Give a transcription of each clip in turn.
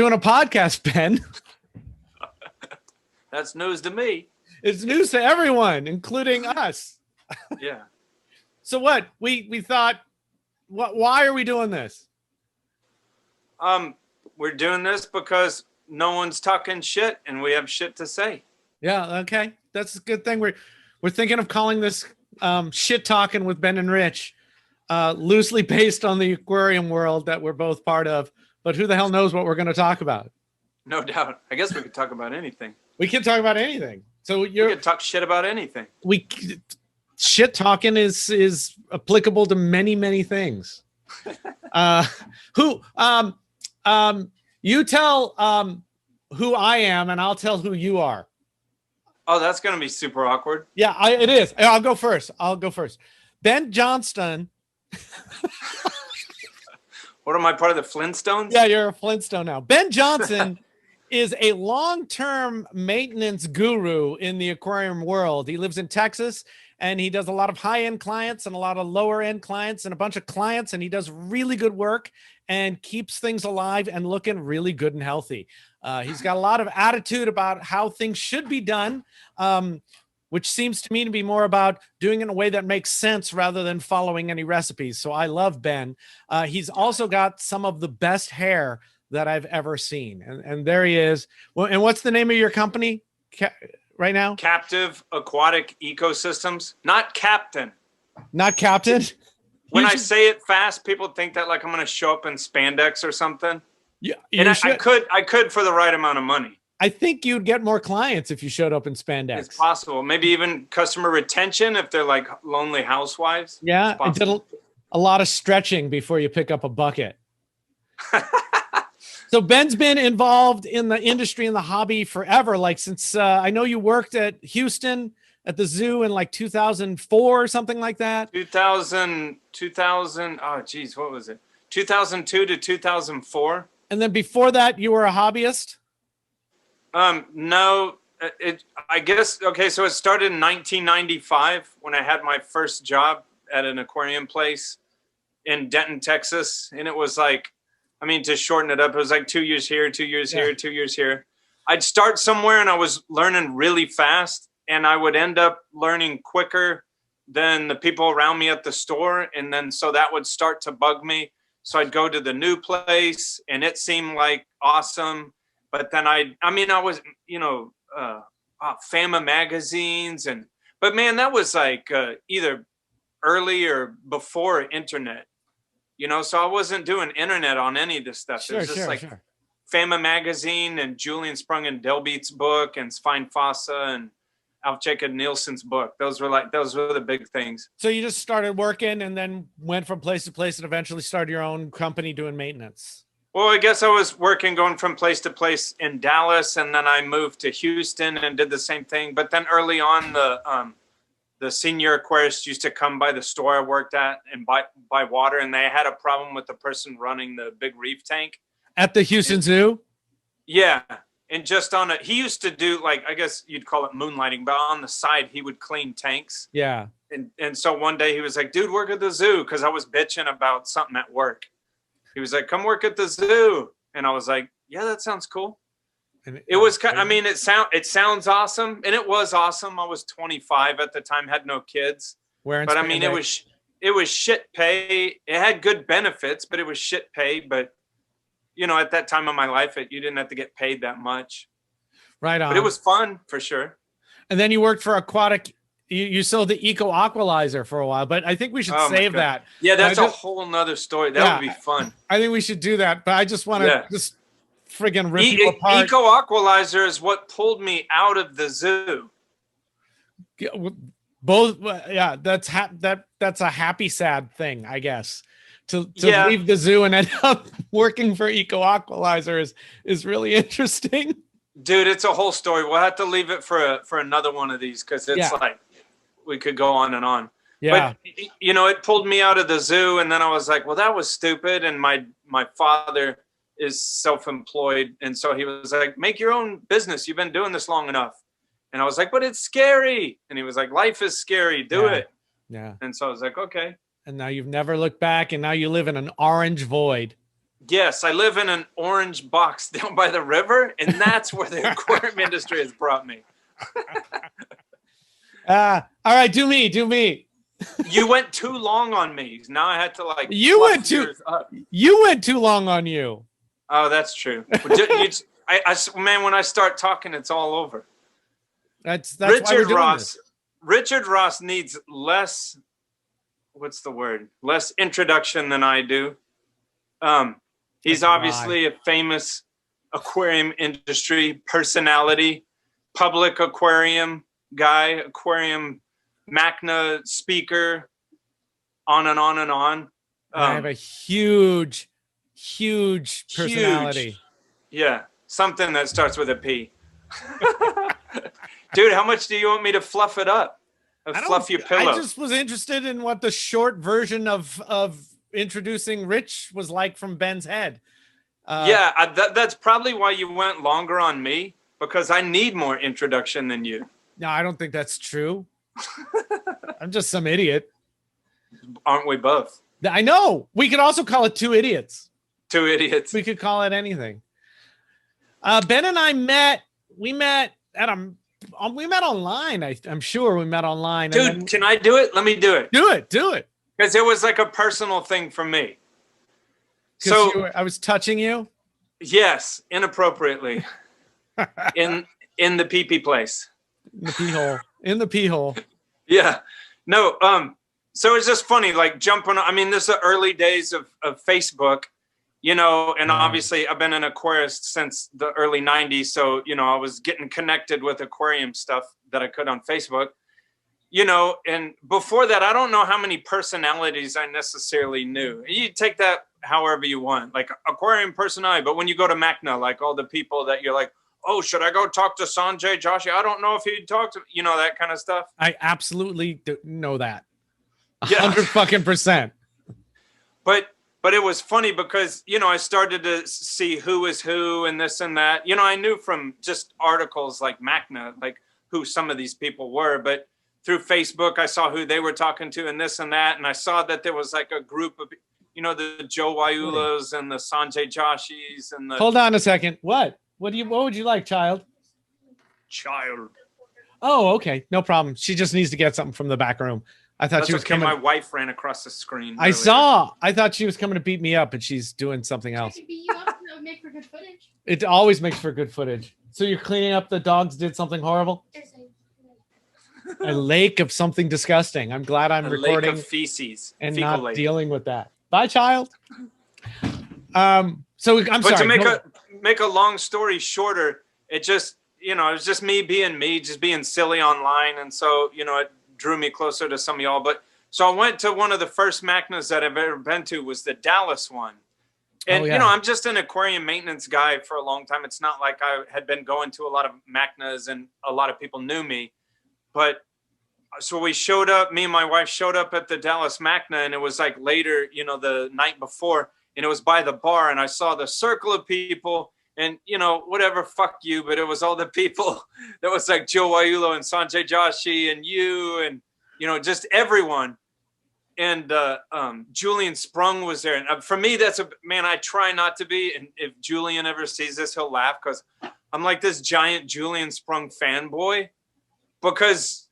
doing a podcast, Ben. That's news to me. It's news to everyone, including us. Yeah. So what? We thought, why are we doing this? We're doing this because no one's talking shit and we have shit to say. Yeah, okay. That's a good thing. We're thinking of calling this Shit Talking with Ben and Rich, loosely based on the aquarium world that we're both part of. But who the hell knows what we're going to talk about? No doubt. I guess we could talk about anything. We can talk about anything. So we could talk shit about anything. Shit talking is applicable to many things. You tell who I am, and I'll tell who you are. Oh, that's gonna be super awkward. Yeah, it is. I'll go first. Ben Johnston. What am I, part of the Flintstones? Yeah, you're a Flintstone now. Ben Johnson is a long-term maintenance guru in the aquarium world. He lives in Texas, and he does a lot of high-end clients and a lot of lower-end clients and a bunch of clients, and he does really good work and keeps things alive and looking really good and healthy. He's got a lot of attitude about how things should be done, which seems to me to be more about doing it in a way that makes sense rather than following any recipes. So I love Ben. He's also got some of the best hair that I've ever seen. And there he is. Well, and what's the name of your company right now? Captive Aquatic Ecosystems. Not Captain. Not Captain? When I say it fast, people think that like I'm going to show up in spandex or something. Yeah, and I could for the right amount of money. I think you'd get more clients if you showed up in spandex. It's possible. Maybe even customer retention if they're like lonely housewives. Yeah, I did a lot of stretching before you pick up a bucket. So Ben's been involved in the industry and the hobby forever. Like since I know you worked at Houston at the zoo in like 2004 or something like that. 2000. Oh, geez, what was it? 2002 to 2004. And then before that, you were a hobbyist? No, I guess, okay, so it started in 1995 when I had my first job at an aquarium place in Denton, Texas. And it was like, I mean, to shorten it up, it was like 2 years here, 2 years here, 2 years here. I'd start somewhere and I was learning really fast and I would end up learning quicker than the people around me at the store. And then, so that would start to bug me. So I'd go to the new place and it seemed like awesome. But then I was, Fama magazines but man, that was like either early or before internet, so I wasn't doing internet on any of this stuff. It was just Fama magazine and Julian Sprung and Delbeat's book and Svein Fosse and Alf Jacob Nielsen's book. Those were the big things. So you just started working and then went from place to place and eventually started your own company doing maintenance. Well, I guess I was going from place to place in Dallas, and then I moved to Houston and did the same thing. But then early on, the senior aquarists used to come by the store I worked at and buy water, and they had a problem with the person running the big reef tank. At the Houston Zoo? Yeah. And just he used to do like, I guess you'd call it moonlighting, but on the side, he would clean tanks. Yeah. And so one day he was like, dude, work at the zoo. Cause I was bitching about something at work. He was like, come work at the zoo. And I was like, yeah, that sounds cool. And it was kind of, it sounds awesome. And it was awesome. I was 25 at the time, had no kids. But I mean, it was shit pay. It had good benefits, but it was shit pay. But at that time of my life, you didn't have to get paid that much. Right on. But it was fun for sure. And then you worked for Aquatic. You sold the Eco Aqualizer for a while, but I think we should save that. Yeah, that's a whole nother story. That would be fun. I think we should do that, but I just want to just friggin' rip you apart. Eco Aqualizer is what pulled me out of the zoo. Both, that's a happy, sad thing, I guess. To leave the zoo and end up working for Eco Aqualizer is really interesting. Dude, it's a whole story. We'll have to leave it for another one of these because it's like we could go on and on. Yeah. But it pulled me out of the zoo, and then I was like, well, that was stupid. And my father is self-employed, and so he was like, make your own business. You've been doing this long enough. And I was like, but it's scary. And he was like, life is scary. Do it. Yeah. And so I was like, okay. And now you've never looked back, and now you live in an orange void. Yes, I live in an orange box down by the river, and that's where the aquarium industry has brought me. All right, do me. You went too long on me. Now I had to like. You went too long on you. Oh, that's true. Man, when I start talking, it's all over. That's Richard Ross. Richard Ross needs less. What's the word? Less introduction than I do. He's obviously a famous aquarium industry personality, public aquarium guy, aquarium MACNA speaker, on and on and on. I have a huge personality. Huge. Yeah, something that starts with a P. Dude, how much do you want me to fluff it up? Fluff your pillow. I just was interested in what the short version of introducing Rich was like from Ben's head. That's probably why you went longer on me, because I need more introduction than you. No, I don't think that's true. I'm just some idiot. Aren't we both? I know. We could also call it Two Idiots. Two Idiots. We could call it anything. Ben and I met. We met online. I'm sure we met online. Dude, can I do it? Let me do it. Do it. Because it was like a personal thing for me. So I was touching you? Yes, inappropriately. in the pee-pee place. In the pee hole. In the pee hole. Yeah. No, so it's just funny, like jumping. I mean, this is the early days of Facebook, you know, and obviously I've been an aquarist since the early 90s. So, you know, I was getting connected with aquarium stuff that I could on Facebook, you know, and before that, I don't know how many personalities I necessarily knew. You take that however you want, like aquarium personality. But when you go to MACNA, like all the people that you're like, oh, should I go talk to Sanjay Joshi? I don't know if he'd talk to, you know, that kind of stuff. I absolutely know that. Yeah. 100%. But it was funny because, you know, I started to see who is who and this and that. You know, I knew from just articles like MACNA, like who some of these people were. But through Facebook, I saw who they were talking to and this and that. And I saw that there was like a group of, you know, the Joe Waiulos and the Sanjay Joshis and the. Hold on a second. What would you like, child? Oh, okay. No problem. She just needs to get something from the back room. I thought she was coming. My wife ran across the screen. I saw. I thought she was coming to beat me up, and she's doing something else. Beat you up, that would make for good footage. It always makes for good footage. So you're cleaning up the dogs did something horrible? A lake of something disgusting. I'm glad I'm recording lake of feces and not dealing with that. Bye, child. So I'm sorry. But to make a long story shorter, it just, you know, it was just me, just being silly online, and so, you know, it drew me closer to some of y'all. But so I went to one of the first MACNAs that I've ever been to, was the Dallas one. And, you know, I'm just an aquarium maintenance guy for a long time. It's not like I had been going to a lot of MACNAs and a lot of people knew me. But so we showed up, me and my wife showed up at the Dallas MACNA, and it was like later, you know, the night before, and it was by the bar, and I saw the circle of people. And, you know, whatever, fuck you, but it was all the people that was like Joe Waiulo and Sanjay Joshi and you and, you know, just everyone. And Julian Sprung was there. And for me, man, I try not to be. And if Julian ever sees this, he'll laugh, because I'm like this giant Julian Sprung fanboy. Because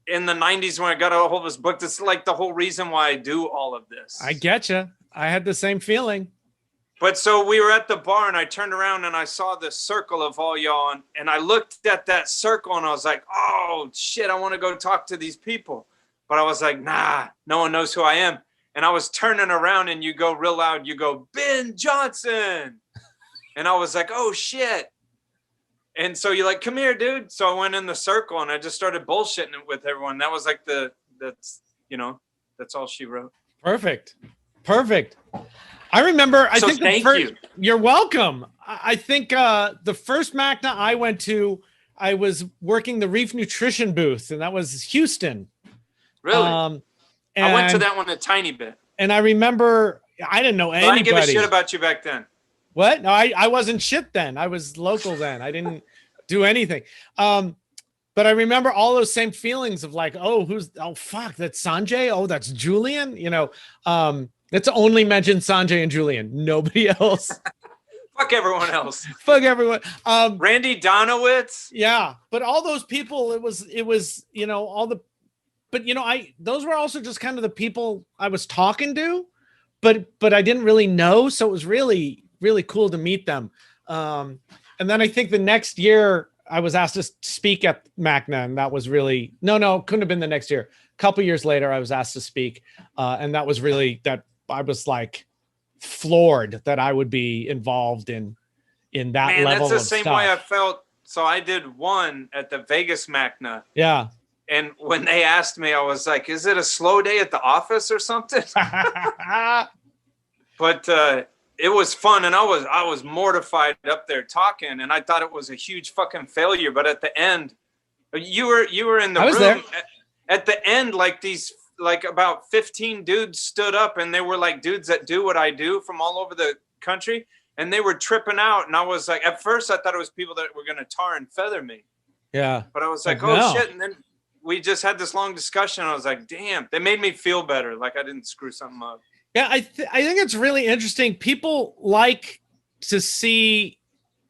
in the 90s when I got a hold of his book, that's like the whole reason why I do all of this. I get you. I had the same feeling. But so we were at the bar, and I turned around and I saw this circle of all y'all, and I looked at that circle and I was like, oh shit, I want to go talk to these people. But I was like, nah, no one knows who I am. And I was turning around, and you go real loud, you go, Ben Johnson. And I was like, oh shit. And so you're like, come here, dude. So I went in the circle and I just started bullshitting it with everyone. That was like that's all she wrote. Perfect. I remember, I think thank you. You're welcome. I think the first MACNA I went to, I was working the Reef nutrition booth, and that was Houston. Really? I went to that one a tiny bit. And I remember, I didn't know anybody. I didn't give a shit about you back then. What? No, I wasn't shit then. I was local then. I didn't do anything. But I remember all those same feelings of like, oh, fuck, that's Sanjay. Oh, that's Julian, you know. Let's only mention Sanjay and Julian. Nobody else. Fuck everyone else. Fuck everyone. Randy Donowitz. Yeah, but all those people, it was, you know, all the, but you know, those were also just kind of the people I was talking to, but I didn't really know. So it was really, really cool to meet them. And then I think the next year I was asked to speak at MACNA, and that was really, no, couldn't have been the next year. A couple years later, I was asked to speak. And that was really, that I was like floored that I would be involved in that level of that's the same stuff. way I felt. So I did one at the Vegas MACNA. Yeah. And when they asked me, I was like, is it a slow day at the office or something? But it was fun. And I was mortified up there talking, and I thought it was a huge fucking failure. But at the end, you were in the room there. At the end, like about 15 dudes stood up, and they were like dudes that do what I do from all over the country. And they were tripping out. And I was like, at first I thought it was people that were going to tar and feather me. Yeah. But I was like, no. oh shit. And then we just had this long discussion. I was like, damn, they made me feel better. Like I didn't screw something up. Yeah. I think it's really interesting. People like to see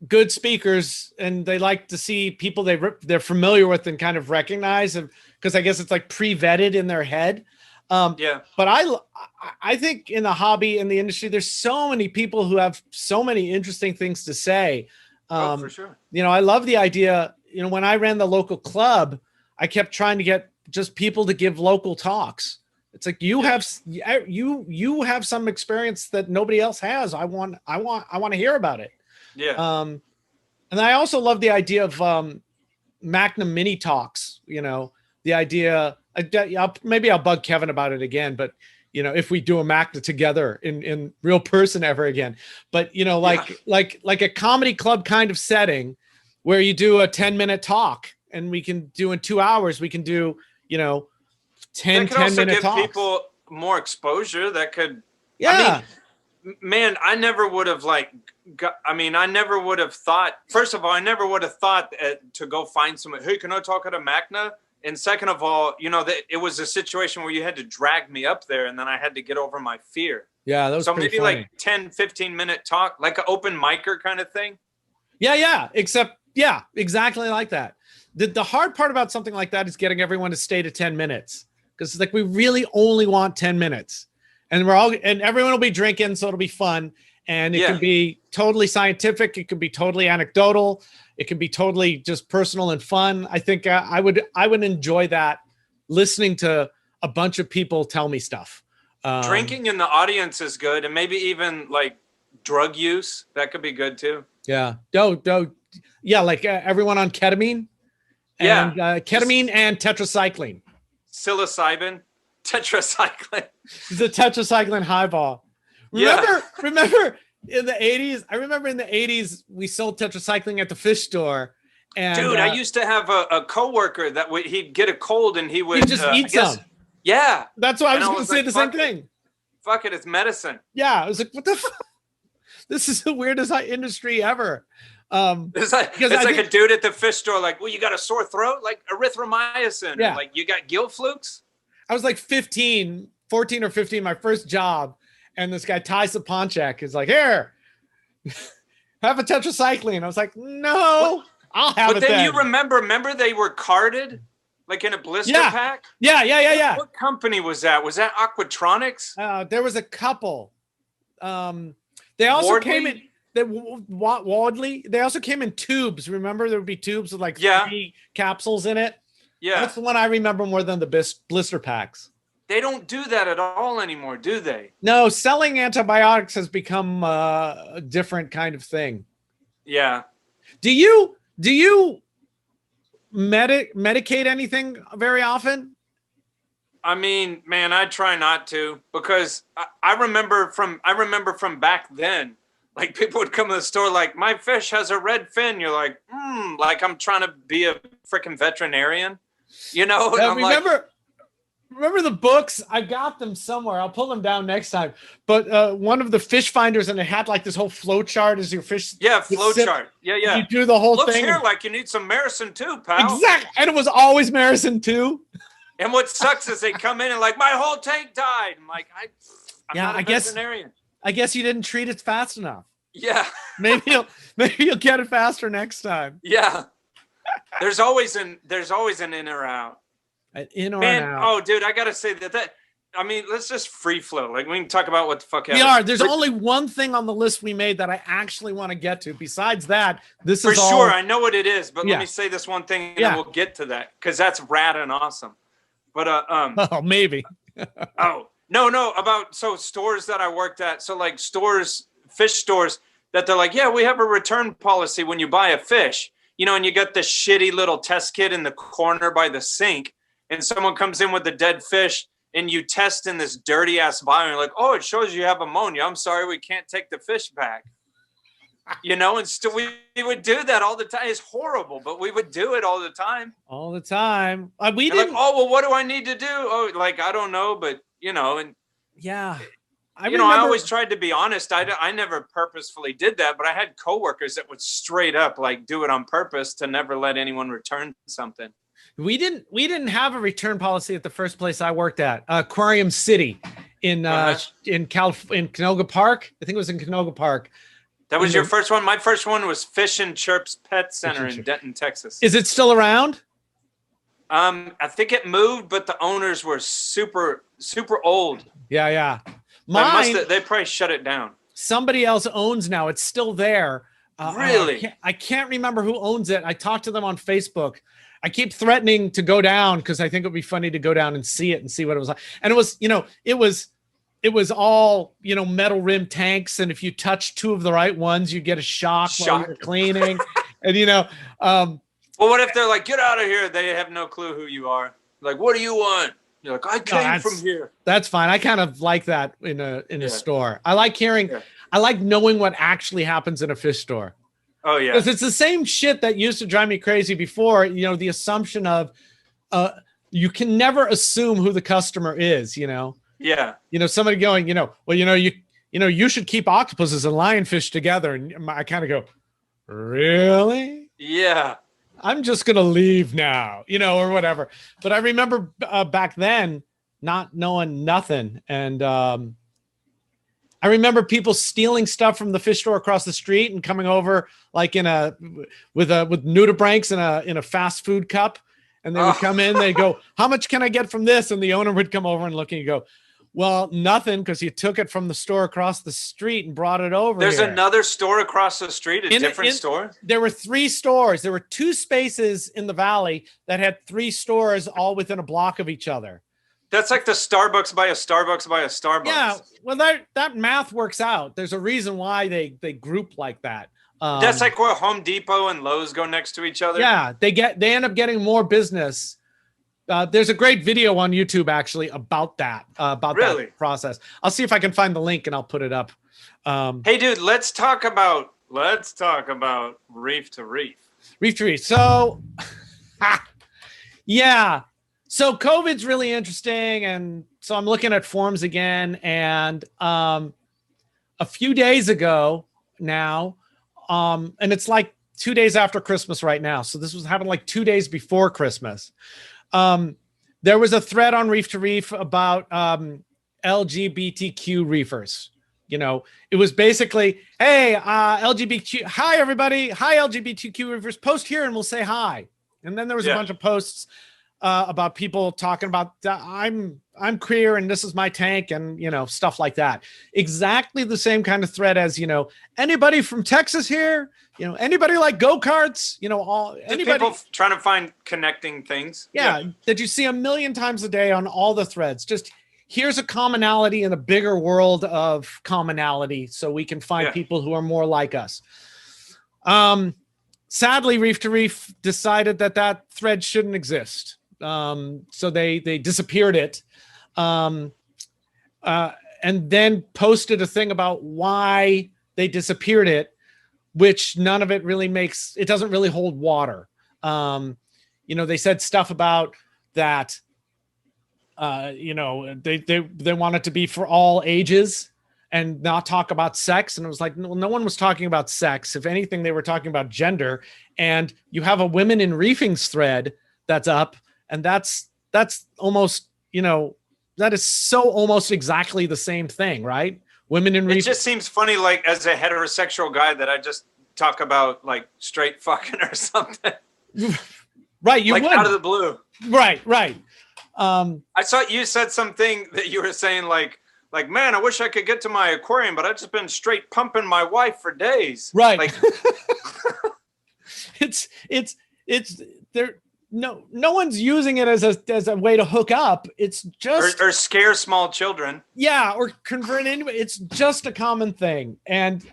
good speakers, and they like to see people they're familiar with and kind of recognize, because I guess it's like pre-vetted in their head. Yeah. But I think in the hobby, in the industry, there's so many people who have so many interesting things to say. For sure. You know, I love the idea, you know, when I ran the local club, I kept trying to get just people to give local talks. It's like, you have some experience that nobody else has. I want to hear about it. Yeah. And I also love the idea of MACNA mini talks. You know, the idea. Maybe I'll bug Kevin about it again, but you know, if we do a MACNA together in real person ever again, but you know, like a comedy club kind of setting where you do a 10-minute talk, and we can do in 2 hours, we can do, you know, 10-minute talks. People more exposure that could, yeah. I mean, man, I never would have I never would have thought, first of all, I never would have thought to go find someone, hey, can I talk at a MACNA? And second of all, you know, it was a situation where you had to drag me up there, and then I had to get over my fear. Yeah, that was so pretty maybe funny. like 10-15-minute talk, like an open micer kind of thing. Yeah. Except, yeah, exactly like that. The hard part about something like that is getting everyone to stay to 10 minutes. Because it's like, we really only want 10 minutes, and everyone will be drinking. So it'll be fun. And it can be totally scientific. It can be totally anecdotal. It can be totally just personal and fun. I think I would enjoy that, listening to a bunch of people tell me stuff. Drinking in the audience is good. And maybe even like drug use, that could be good too. Yeah. Yeah. Like everyone on ketamine. And, ketamine and tetracycline. Psilocybin, tetracycline. The tetracycline highball. Remember in the 80s? I remember in the 80s, we sold tetracycline at the fish store. And dude, I used to have a coworker that he'd get a cold and he would just eat some. Yeah. That's why I was going to say the same thing. Fuck it, it's medicine. Yeah. I was like, what the fuck? This is the weirdest industry ever. It's like a dude at the fish store, like, well, you got a sore throat? Like erythromycin. Yeah. Like, you got gill flukes? I was like 14 or 15, my first job. And this guy, Ty Saponchak, is like, here, have a tetracycline. I was like, no, I'll have it. But then you remember they were carded, like in a blister pack? Yeah. What company was that? Was that Aquatronics? There was a couple. They also came in Wadley. They also came in tubes. Remember, there would be tubes with like 3 capsules in it. Yeah, that's the one I remember more than the blister packs. They don't do that at all anymore, do they? No, selling antibiotics has become a different kind of thing. Yeah. Do you medicate anything very often? I mean, man, I try not to, because I remember from back then, like people would come to the store like, my fish has a red fin. You're like, like I'm trying to be a freaking veterinarian, you know? Remember the books? I got them somewhere. I'll pull them down next time. But one of the fish finders, and it had like this whole flow chart as your fish. Yeah, flow chart. Yeah. You do the whole thing. Looks here like you need some Maricin too, pal. Exactly. And it was always Maricin too. And what sucks is they come in and like, my whole tank died. I'm like, I'm Yeah, not a I guess- veterinarian. I guess you didn't treat it fast enough. Yeah. Maybe you'll get it faster next time. Yeah. There's always an in or out. In or Man, out. oh dude, I gotta say that I mean, let's just free flow. Like we can talk about what the fuck We are. There's only one thing on the list we made that I actually want to get to. Besides that, this for is sure. all... I know what it is, but Yeah. let me say this one thing, and Yeah. then we'll get to that because that's rad and awesome. But Oh, maybe. oh no, about stores that I worked at. So like fish stores that they're like, yeah, we have a return policy when you buy a fish, and you got the shitty little test kit in the corner by the sink, and someone comes in with a dead fish. And you test in this dirty ass vial, and you're like, oh, it shows you have ammonia. I'm sorry, we can't take the fish back. And still we would do that all the time. It's horrible, but we would do it all the time. All the time. We And didn't. like, oh, well, what do I need to do? Oh, like, I don't know, but and Yeah. I always tried to be honest. I never purposefully did that, but I had coworkers that would straight up like do it on purpose to never let anyone return something. We didn't have a return policy at the first place I worked at, Aquarium City in Canoga Park. I think it was in Canoga Park. That was your first one? My first one was Fish and Chirps Pet Center in Denton, Texas. Is it still around? I think it moved, but the owners were super, super old. Yeah. Mine, they probably shut it down. Somebody else owns now. It's still there. Really? I can't remember who owns it. I talked to them on Facebook. I keep threatening to go down because I think it'd be funny to go down and see it and see what it was like. And it was all, metal rim tanks. And if you touch two of the right ones, you get a shock. While you're cleaning. And, well, what if they're like, get out of here? They have no clue who you are. Like, what do you want? You're like, I came from here. That's fine. I kind of like that in a store. I like hearing, I like knowing what actually happens in a fish store. Oh yeah. Because it's the same shit that used to drive me crazy before, the assumption of you can never assume who the customer is, Yeah. Somebody going, you should keep octopuses and lionfish together. And I kind of go, really? Yeah. I'm just going to leave now, or whatever. But I remember back then not knowing nothing. And I remember people stealing stuff from the fish store across the street and coming over like with nudibranchs in a fast food cup. And they would come in, they go, how much can I get from this? And the owner would come over and look and go, well, nothing, because you took it from the store across the street and brought it over. There's here. Another store across the street, a different store? There were 3 stores. There were 2 spaces in the valley that had 3 stores all within a block of each other. That's like the Starbucks by a Starbucks by a Starbucks. Yeah, well, that math works out. There's a reason why they group like that. That's like where Home Depot and Lowe's go next to each other. Yeah, they end up getting more business. There's a great video on YouTube actually about that that process. I'll see if I can find the link and I'll put it up. Hey, dude, let's talk about Reef2Reef. Reef2Reef. So, yeah. So COVID's really interesting, and so I'm looking at forums again. And a few days ago now, and it's like 2 days after Christmas right now. So this was happening like 2 days before Christmas. There was a thread on Reef2Reef about LGBTQ reefers. It was basically, hey, LGBTQ, hi everybody, hi LGBTQ reefers, post here and we'll say hi. And then there was a bunch of posts about people talking about I'm queer and this is my tank and stuff like that. Exactly the same kind of thread as anybody from Texas here, anybody like go-karts, anybody people trying to find connecting things. Yeah, that you see a million times a day on all the threads. Just here's a commonality in a bigger world of commonality, so we can find people who are more like us. Sadly, Reef2Reef decided that thread shouldn't exist. So they disappeared it, and then posted a thing about why they disappeared it, which none of it really it doesn't really hold water. They said stuff about that, they want it to be for all ages and not talk about sex. And it was like, no one was talking about sex. If anything, they were talking about gender. And you have a women in reefings thread that's up. And that's almost, that is so almost exactly the same thing, right? Women in It reef. just seems funny, like as a heterosexual guy, that I just talk about like straight fucking or something. Right, you like would. out of the blue. Right. I saw you said something that you were saying like, man, I wish I could get to my aquarium, but I've just been straight pumping my wife for days. Right. Like, it's there. No one's using it as a way to hook up. It's just or scare small children. Yeah, or convert into it. It's just a common thing. And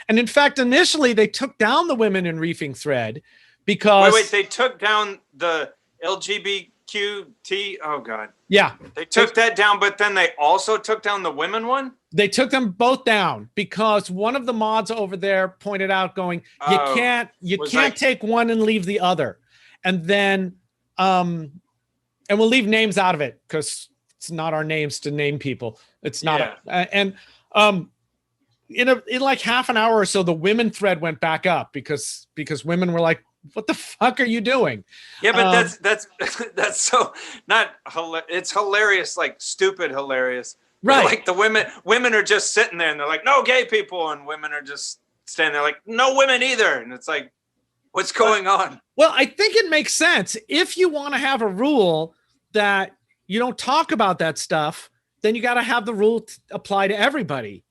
in fact, initially they took down the women in reefing thread because wait, they took down the LGBTQ. Oh God. Yeah. They took that down, but then they also took down the women one. They took them both down because one of the mods over there pointed out going, you can't take one and leave the other. And then, and we'll leave names out of it because it's not our names to name people. It's not. In like half an hour or so, the women thread went back up because women were like, "What the fuck are you doing?" Yeah, but that's so not. It's hilarious, like stupid hilarious. Right. Like the women are just sitting there and they're like, "No gay people," and women are just standing there like, "No women either," and it's like, what's going on? Well, I think it makes sense. If you want to have a rule that you don't talk about that stuff, then you got to have the rule apply to everybody.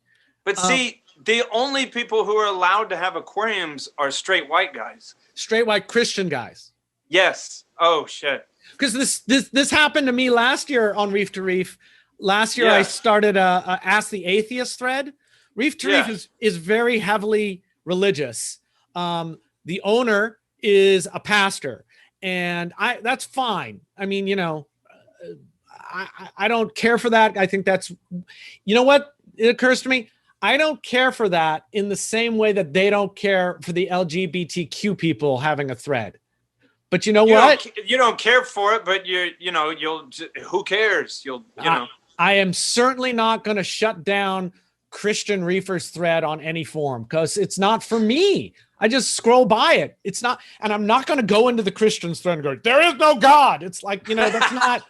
But see, the only people who are allowed to have aquariums are straight white guys. Straight white Christian guys. Yes. Oh, shit. Because this happened to me last year on Reef2Reef. Last year, I started a Ask the Atheist thread. Reef2Reef is very heavily religious. The owner is a pastor, and that's fine. I mean, I don't care for that. I think that's, you know what? It occurs to me, I don't care for that in the same way that they don't care for the LGBTQ people having a thread. But you know what? You don't care for it, but you'll who cares? You know. I am certainly not going to shut down Christian Reefers thread on any forum because it's not for me. I just scroll by it. It's not, and I'm not going to go into the Christians thread and go, "There is no God." It's like, that's not.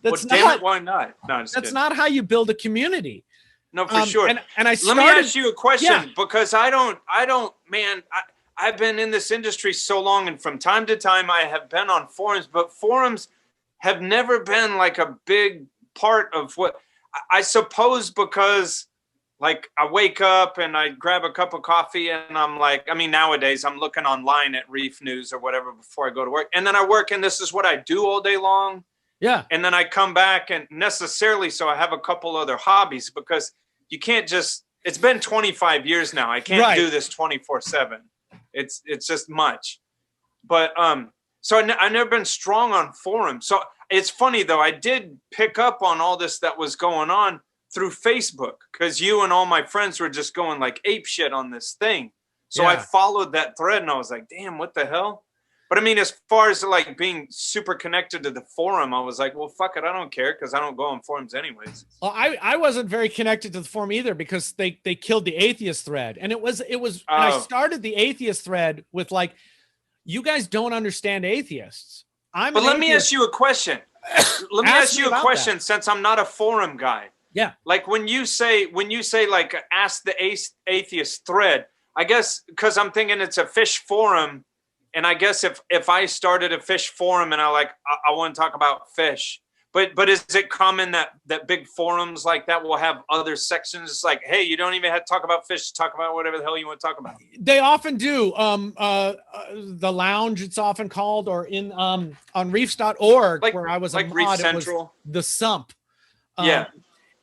That's well, damn it, why not? No, that's not how you build a community. No, for sure. And let me ask you a question because I don't, man. I've been in this industry so long, and from time to time I have been on forums, but forums have never been like a big part of what I suppose because. Like I wake up and I grab a cup of coffee and I'm like, I mean, nowadays I'm looking online at Reef News or whatever before I go to work. And then I work and this is what I do all day long. Yeah. And then I come back and necessarily, so I have a couple other hobbies because you can't just, it's been 25 years now. I can't do this 24/7. It's just much. But, so I've never been strong on forums. So it's funny though. I did pick up on all this that was going on through Facebook because you and all my friends were just going like ape shit on this thing. So I followed that thread and I was like, damn, what the hell? But I mean, as far as like being super connected to the forum, I was like, well, fuck it. I don't care because I don't go on forums anyways. Well, I wasn't very connected to the forum either because they killed the atheist thread. And it was, and I started the atheist thread with like, you guys don't understand atheists. But let me ask you a question. Let me ask you a question since I'm not a forum guy. Yeah. Like when you say like ask the atheist thread, I guess because I'm thinking it's a fish forum. And I guess if I started a fish forum and I want to talk about fish, but is it common that big forums like that will have other sections? It's like, hey, you don't even have to talk about fish, talk about whatever the hell you want to talk about. They often do. The lounge, it's often called, or in on reefs.org, where I was like a mod, Reef Central. it was the sump.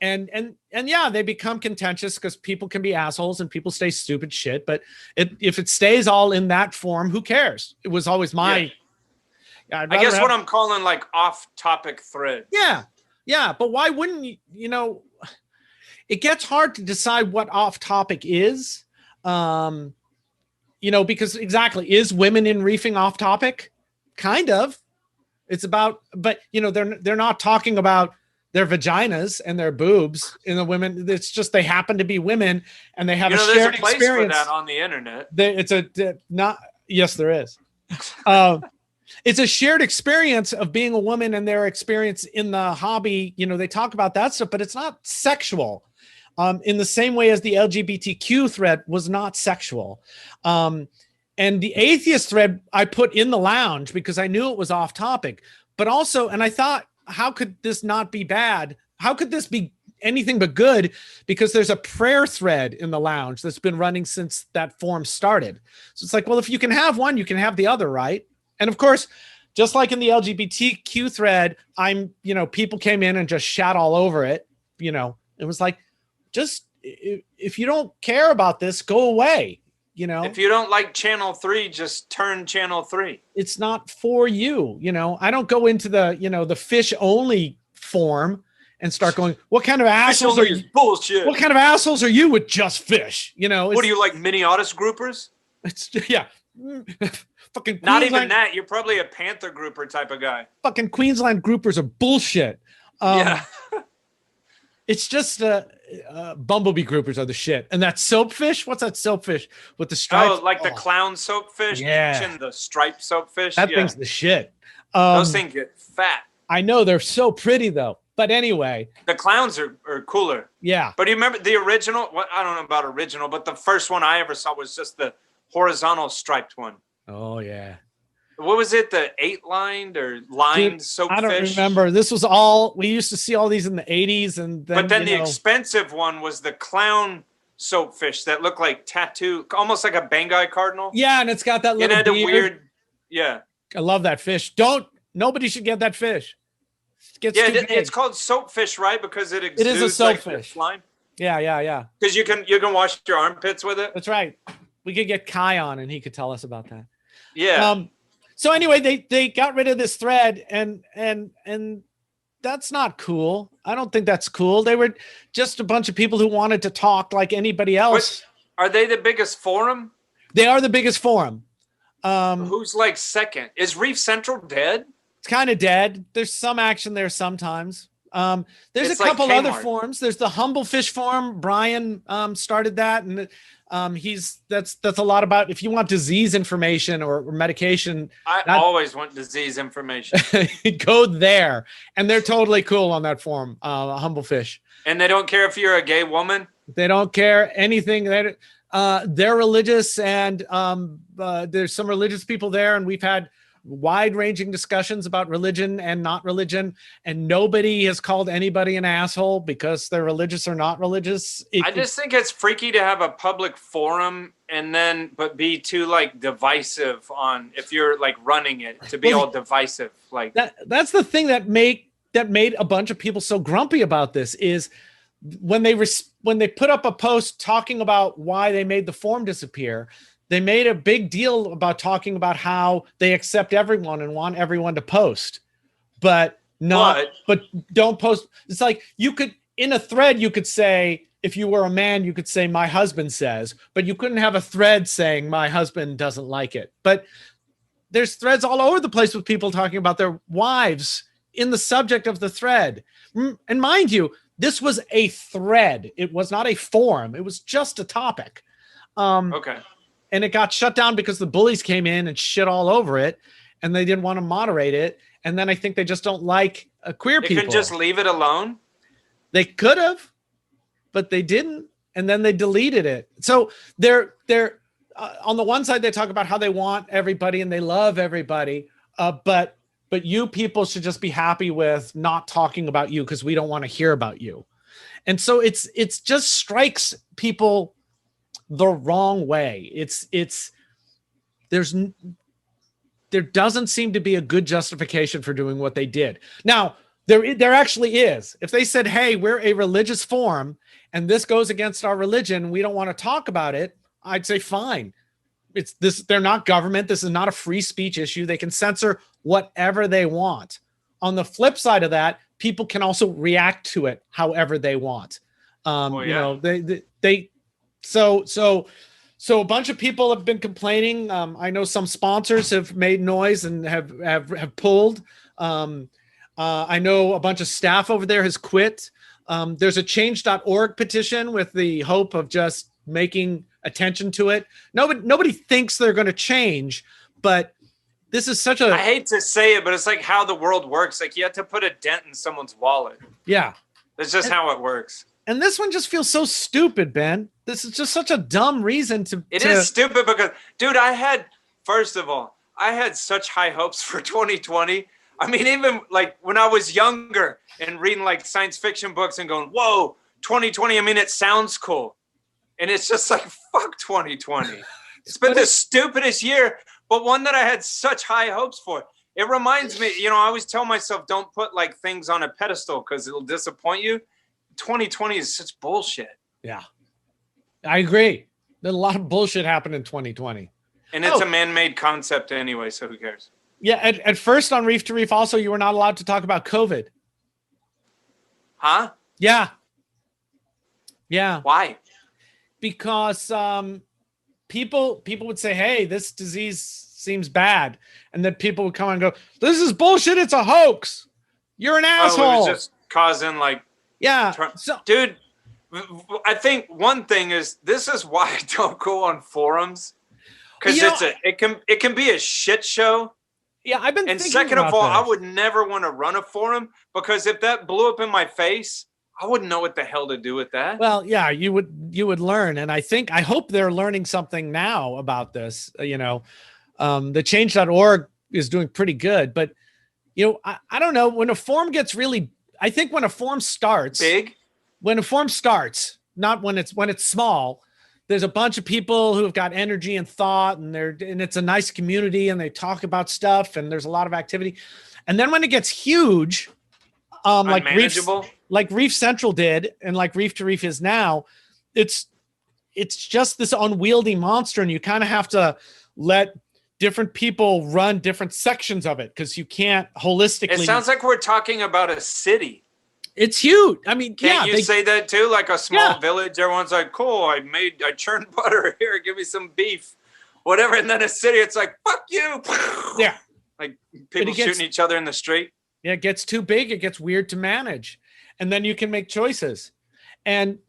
And yeah, they become contentious because people can be assholes and people say stupid shit. But if it stays all in that form, who cares? It was always my. I guess what I'm calling like off-topic thread. Yeah. But why wouldn't you? It gets hard to decide what off-topic is. Because exactly, is women in reefing off-topic? Kind of. It's about, but they're not talking about their vaginas and their boobs in the women. It's just they happen to be women and they have a shared experience. There's a place for that on the internet. Yes, there is. It's a shared experience of being a woman and their experience in the hobby. You know, they talk about that stuff, but it's not sexual. In the same way as the LGBTQ thread was not sexual. And the atheist thread I put in the lounge because I knew it was off topic, but also, and I thought, how could this not be bad? How could this be anything but good? Because there's a prayer thread in the lounge that's been running since that forum started. So it's like, well, if you can have one, you can have the other, right? And of course, just like in the LGBTQ thread, people came in and just shat all over it. You know, it was like, just if you don't care about this, go away. You know, if you don't like channel 3, just turn channel 3. It's not for you. You know, I don't go into the, the fish only forum and start going, what kind of assholes are you? Bullshit. What kind of assholes are you with just fish? You know, what do you like, Minneotis groupers? It's yeah. Fucking not even that. You're probably a Panther grouper type of guy. Fucking Queensland groupers are bullshit. Yeah. It's just bumblebee groupers are the shit. And that soapfish, what's that soapfish with the stripes? Oh, like the clown soapfish? Yeah. And the striped soapfish? That thing's the shit. Those things get fat. I know, they're so pretty though. But anyway. The clowns are cooler. Yeah. But do you remember the original? Well, I don't know about original, but the first one I ever saw was just the horizontal striped one. Oh, yeah. What was it? The 8-lined or lined soapfish? I don't remember. This was all, we used to see all these in the 80s. And then, but then the expensive one was the clown soapfish that looked like tattoo, almost like a Bengai cardinal. Yeah, and it's got that little beard. A weird, yeah. I love that fish. Nobody should get that fish. It's called soapfish, right? Because it exudes it is a soapfish. Like Yeah. Because you can wash your armpits with it. That's right. We could get Kai on and he could tell us about that. Yeah. So anyway, they got rid of this thread and that's not cool. I don't think that's cool. They were just a bunch of people who wanted to talk like anybody else. Are they the biggest forum? They are the biggest forum. Who's like second? Is Reef Central dead? It's kind of dead. There's some action there sometimes. There's it's a couple like other forums. There's the Humblefish forum. Brian started that, and that's a lot about if you want disease information or medication. I always want disease information. Go there, and they're totally cool on that forum. Humblefish, and they don't care if you're a gay woman. They don't care anything. They're religious, and there's some religious people there, and we've had wide-ranging discussions about religion and not religion, and nobody has called anybody an asshole because they're religious or not religious. I just think it's freaky to have a public forum but be too like divisive on if you're like running it to be all divisive. Like that's the thing that made a bunch of people so grumpy about this is when they put up a post talking about why they made the forum disappear. They made a big deal about talking about how they accept everyone and want everyone to post, but don't post. It's like you could, in a thread, you could say, if you were a man, you could say, my husband says, but you couldn't have a thread saying my husband doesn't like it. But there's threads all over the place with people talking about their wives in the subject of the thread. And mind you, this was a thread. It was not a forum. It was just a topic. Okay. And it got shut down because the bullies came in and shit all over it, and they didn't want to moderate it. And then I think they just don't like queer people. They could just leave it alone. They could have, but they didn't. And then they deleted it. So they're on the one side, they talk about how they want everybody and they love everybody. But you people should just be happy with not talking about you because we don't want to hear about you. And so it's just strikes people the wrong way. There doesn't seem to be a good justification for doing what they did. Now, there actually is. If they said, hey, we're a religious forum and this goes against our religion, we don't want to talk about it, I'd say fine. They're not government. This is not a free speech issue. They can censor whatever they want. On the flip side of that, people can also react to it however they want. So a bunch of people have been complaining. I know some sponsors have made noise and have pulled. I know a bunch of staff over there has quit. There's a change.org petition with the hope of just making attention to it. Nobody thinks they're going to change, but this is such I a, hate to say it, but it's like how the world works. Like you have to put a dent in someone's wallet. yeah. That's just how it works. And this one just feels so stupid, Ben. This is just such a dumb reason to. It is stupid because, dude, first of all, I had such high hopes for 2020. I mean, even like when I was younger and reading like science fiction books and going, whoa, 2020, I mean, it sounds cool. And it's just like, fuck 2020. It's been the stupidest year, but one that I had such high hopes for. It reminds me, I always tell myself, don't put like things on a pedestal because it'll disappoint you. 2020 is such bullshit. Yeah, I agree. There's a lot of bullshit happened in 2020. And it's a man-made concept anyway, so who cares? Yeah, at first on Reef to Reef also, you were not allowed to talk about COVID. Huh? Yeah. Yeah. Why? Because people would say, hey, this disease seems bad. And then people would come and go, this is bullshit. It's a hoax. You're an asshole. Oh, it was just causing like... Yeah. Dude, I think one thing is, this is why I don't go on forums. Because it can be a shit show. Yeah, I've been and thinking second about of all, this. I would never want to run a forum because if that blew up in my face, I wouldn't know what the hell to do with that. Well, yeah, you would learn. And I hope they're learning something now about this. The change.org is doing pretty good, but I don't know, when a forum gets really, I think when a forum starts big, not when it's small, there's a bunch of people who have got energy and thought, and it's a nice community, and they talk about stuff, and there's a lot of activity. And then when it gets huge, like Reef Central did, and like Reef to Reef is now, it's just this unwieldy monster, and you kind of have to let different people run different sections of it because you can't holistically. It sounds like we're talking about a city. It's huge. I mean, Can't you say that too? Like a small village, everyone's like, cool, I churned butter here, give me some beef, whatever. And then a city, it's like, fuck you. Yeah. Like people shooting each other in the street. Yeah, it gets too big, it gets weird to manage. And then you can make choices. And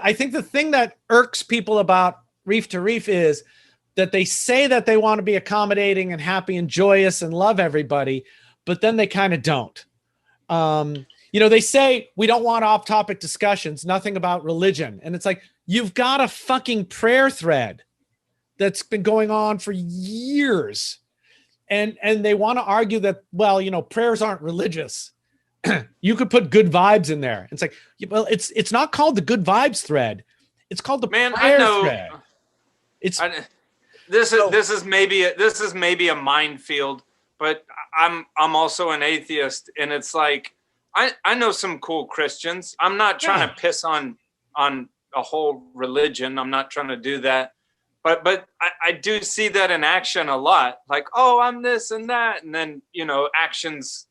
I think the thing that irks people about Reef to Reef is that they say that they want to be accommodating and happy and joyous and love everybody, but then they kind of don't. They say we don't want off-topic discussions, nothing about religion. And it's like, you've got a fucking prayer thread that's been going on for years. And they want to argue that, well, prayers aren't religious. You could put good vibes in there. It's like, well, it's not called the good vibes thread. It's called the prayer thread. This is maybe a minefield, but I'm also an atheist, and it's like I know some cool Christians. I'm not trying to piss on a whole religion. I'm not trying to do that, but I do see that in action a lot. Like, oh, I'm this and that, and then actions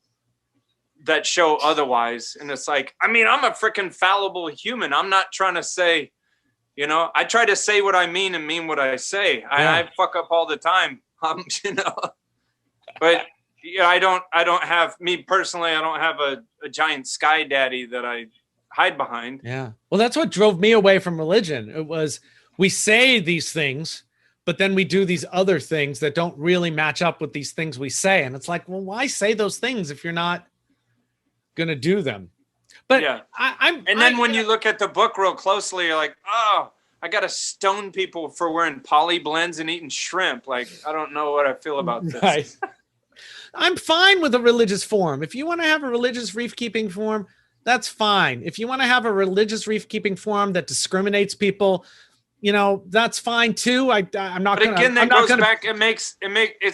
that show otherwise. And it's like, I mean, I'm a freaking fallible human. I'm not trying to say. I try to say what I mean and mean what I say. Yeah. I fuck up all the time. But I don't have, me personally, I don't have a giant sky daddy that I hide behind. Yeah. Well, that's what drove me away from religion. It was, we say these things, but then we do these other things that don't really match up with these things we say. And it's like, well, why say those things if you're not going to do them? But yeah. When you look at the book real closely, you're like, oh, I got to stone people for wearing poly blends and eating shrimp. Like, I don't know what I feel about this. Right. I'm fine with a religious forum. If you want to have a religious reef keeping forum, that's fine. If you want to have a religious reef keeping forum that discriminates people, that's fine too. I'm not going to. Again, that goes back. It's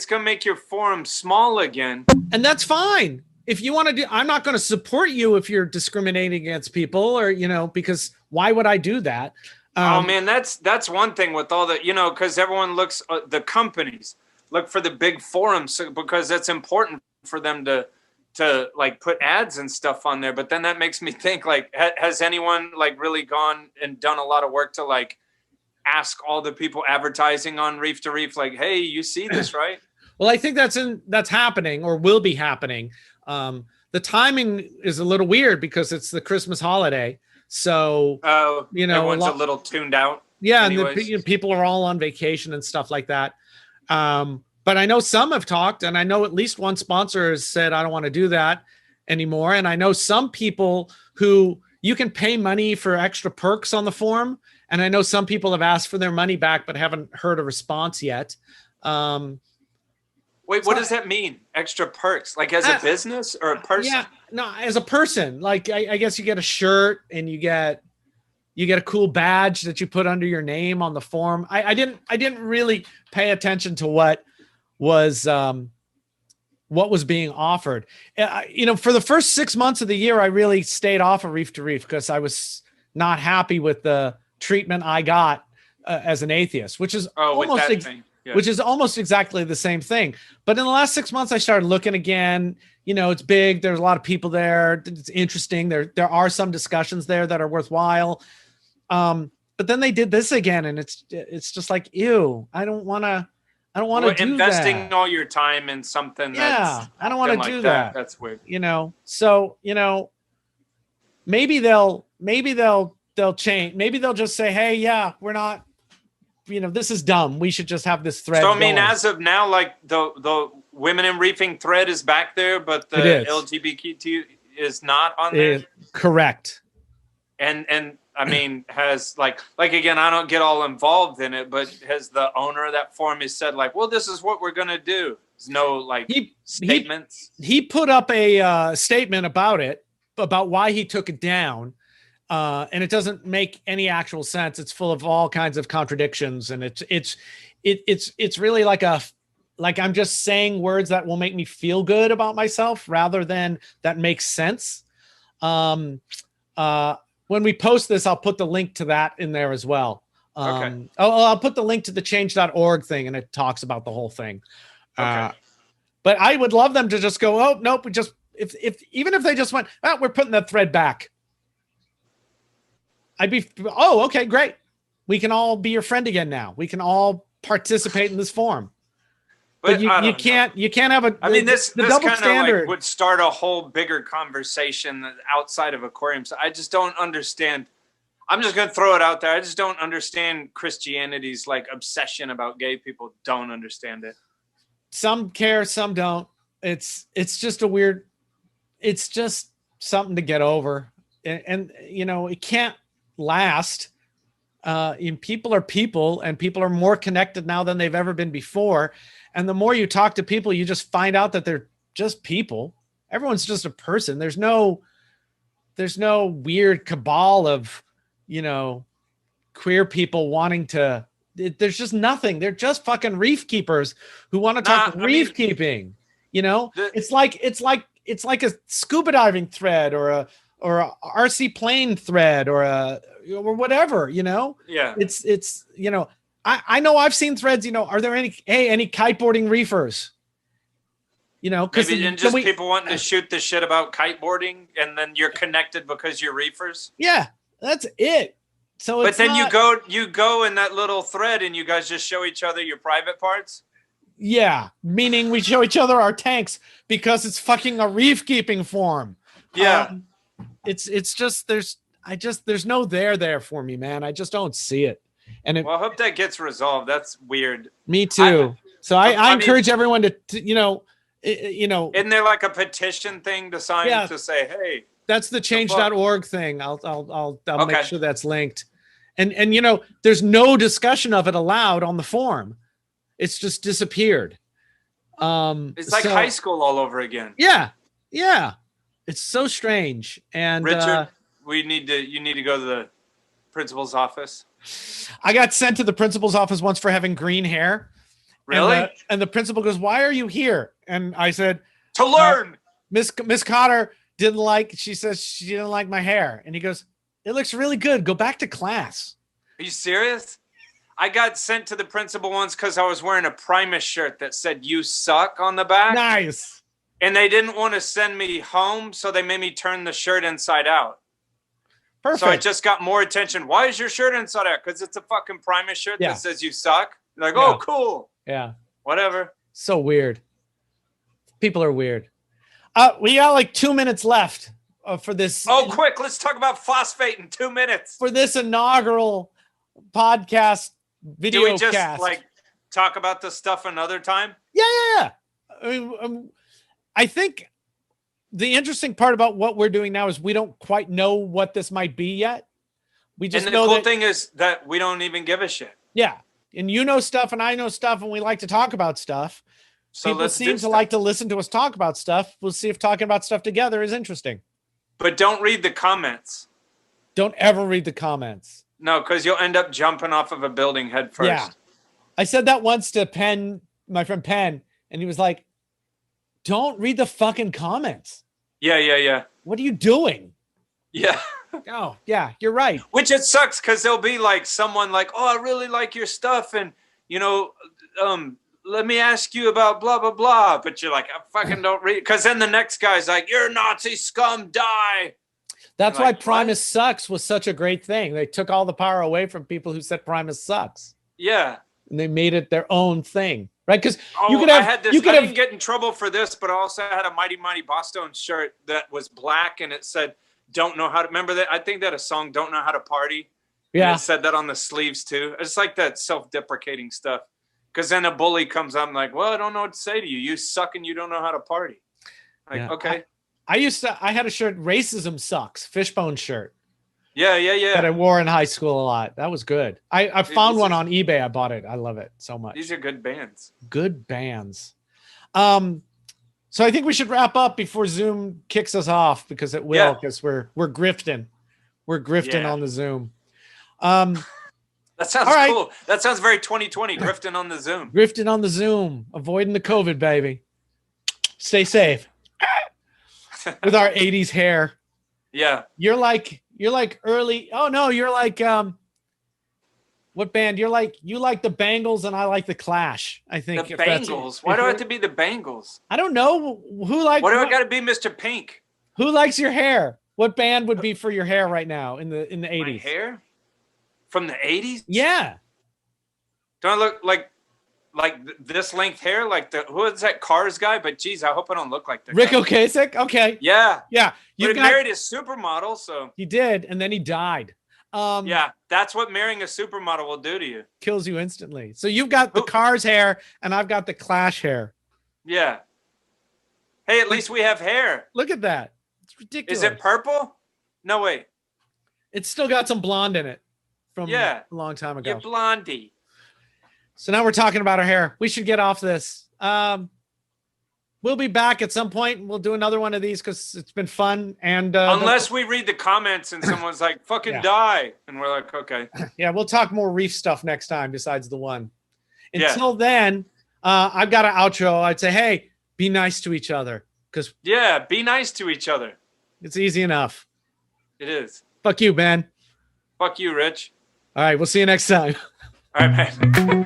going to make your forum small again. And that's fine. If you want to do, I'm not going to support you if you're discriminating against people or, because why would I do that? Oh man, that's one thing with all the, because everyone looks, the companies look for the big forums because it's important for them to like put ads and stuff on there. But then that makes me think, like, has anyone like really gone and done a lot of work to like ask all the people advertising on Reef to Reef, like, hey, you see this, right? Well, I think that's happening or will be happening. The timing is a little weird because it's the Christmas holiday. So, everyone's a little tuned out. Yeah. Anyways. And people are all on vacation and stuff like that. But I know some have talked, and I know at least one sponsor has said, I don't want to do that anymore. And I know some people who you can pay money for extra perks on the form. And I know some people have asked for their money back, but haven't heard a response yet. Wait, what does that mean? Extra perks, like as a business or a person? Yeah, no, as a person. Like I guess you get a shirt and you get a cool badge that you put under your name on the form. I didn't really pay attention to what was being offered. For the first 6 months of the year, I really stayed off of Reef2Reef because I was not happy with the treatment I got as an atheist, which is which is almost exactly the same thing. But in the last 6 months, I started looking again. It's big. There's a lot of people there. It's interesting. There are some discussions there that are worthwhile. But then they did this again, and it's just like, ew, I don't want to do investing that. all your time in something. Yeah, I don't want to do that. That's weird. So maybe they'll change. Maybe they'll just say, hey, yeah, we're not. This is dumb. We should just have this thread. So I mean, going. as of now, like the women in reefing thread is back there, but the LGBTQ is not on there. Correct. And I mean, has like again, I don't get all involved in it, but has the owner of that forum has said like, well, this is what we're gonna do. There's no statements. He put up a statement about it, about why he took it down. And it doesn't make any actual sense. It's full of all kinds of contradictions, and it's really like I'm just saying words that will make me feel good about myself rather than that makes sense. When we post this, I'll put the link to that in there as well. Okay. I'll put the link to the change.org thing, and it talks about the whole thing. Okay. But I would love them to just go, oh nope, even if they just went, we're putting that thread back. I'd be, okay, great. We can all be your friend again now. We can all participate in this forum. But you can't have a. I mean, this double kind standard of would start a whole bigger conversation outside of aquariums. I just don't understand. I'm just going to throw it out there. I just don't understand Christianity's obsession about gay people. Don't understand it. Some care, some don't. It's just it's just something to get over. And it can't last. People are people, and people are more connected now than they've ever been before. And the more you talk to people, you just find out that they're just people. Everyone's just a person. There's no weird cabal of, queer people wanting to, there's just nothing. They're just fucking reef keepers who want to talk reef keeping, it's like a scuba diving thread or a RC plane thread or whatever, Yeah. It's I know I've seen threads, are there any kiteboarding reefers? Because people wanting to shoot the shit about kiteboarding, and then you're connected because you're reefers. Yeah, that's it. So but then you go in that little thread and you guys just show each other your private parts. Yeah, meaning we show each other our tanks because it's fucking a reef keeping forum. Yeah. It's just there's no there for me, man. I just don't see it. And I hope that gets resolved. That's weird. Me too. I encourage everyone to isn't there like a petition thing to sign to say, hey, that's the change.org thing. I'll make sure that's linked. And there's no discussion of it allowed on the forum. It's just disappeared. It's like high school all over again. Yeah. Yeah. It's so strange. And Richard, you need to go to the principal's office. I got sent to the principal's office once for having green hair. Really? And the principal goes, "Why are you here?" And I said, "To learn." Miss Cotter she says she didn't like my hair. And he goes, "It looks really good. Go back to class." Are you serious? I got sent to the principal once because I was wearing a Primus shirt that said "You suck" on the back. Nice. And they didn't want to send me home, so they made me turn the shirt inside out. Perfect. So I just got more attention. Why is your shirt inside out? Because it's a fucking Primus shirt that says "You suck." Like, oh, cool. Yeah. Whatever. So weird. People are weird. We got like 2 minutes left for this. Oh, quick. Let's talk about phosphate in 2 minutes. For this inaugural podcast video Do we just cast. talk about this stuff another time? Yeah. I mean, I think the interesting part about what we're doing now is we don't quite know what this might be yet. We just And the know cool that, thing is that we don't even give a shit. yeah. And you know stuff and I know stuff and we like to talk about stuff. So People let's seem to like to listen to us talk about stuff. We'll see if talking about stuff together is interesting. But don't read the comments. Don't ever read the comments. No, because you'll end up jumping off of a building head first. Yeah. I said that once to Penn, my friend Penn, and he was like, don't read the fucking comments. Yeah. What are you doing? Yeah. Oh, yeah, you're right. Which it sucks because there'll be like someone like, oh, I really like your stuff. And, you know, let me ask you about blah, blah, blah. But you're like, I fucking don't read. Because then the next guy's like, you're Nazi scum, die. That's You're why like, Primus sucks was such a great thing. They took all the power away from people who said Primus sucks. Yeah. And they made it their own thing, right? Because Oh, you could have, I had this. you could I have, didn't get in trouble for this, but I also had a Mighty Mighty Boston shirt that was black and it said, don't know how to, remember that? I think that a song, Don't Know How to Party. yeah. And it said that on the sleeves too. It's like that self-deprecating stuff. Because then a bully comes up and like, well, I don't know what to say to you. You suck and you don't know how to party. Like, Yeah. okay. I had a shirt, Racism Sucks, Fishbone shirt Yeah. that I wore in high school a lot. That was good. I found this one is- on eBay. I bought it. I love it so much. These are good bands. Good bands. So I think we should wrap up before Zoom kicks us off because it will, Yeah. because we're grifting. We're grifting Yeah. on the Zoom. That sounds All right. cool. That sounds very 2020, grifting on the Zoom. Grifting on the Zoom, avoiding the COVID, baby. Stay safe. With our 80s hair. Yeah. You're like early. Oh no, you're like what band? You like the Bangles and I like the Clash. I think The if that's- Bangles. Why if do I have you're- to be the Bangles? I don't know who like Why do I got to be Mr. Pink? who likes your hair? What band would be for your hair right now in the 80s? My hair? From the 80s? Yeah. Don't I look like this length hair? Like who is that Cars guy? But geez, I hope I don't look like that Rick guy. Ocasek? Okay. Yeah. Yeah. But You he got married a supermodel, so He did, and then he died. yeah, that's what marrying a supermodel will do to you. Kills you instantly. So you've got the Cars hair and I've got the Clash hair. Yeah. Hey, at least we have hair. Look at that. It's ridiculous. Is it purple? No, wait. It's still got some blonde in it from Yeah. a long time ago. You're blondie. So now we're talking about our hair. We should get off this. We'll be back at some point. We'll do another one of these because it's been fun. And Unless we read the comments and someone's like, fucking Yeah. die. And we're like, okay. yeah, we'll talk more Reef stuff next time besides the one. Yeah. Until then, I've got an outro. I'd say, hey, be nice to each other because Yeah, be nice to each other. it's easy enough. It is. Fuck you, Ben. Fuck you, Rich. All right, we'll see you next time. All right, man.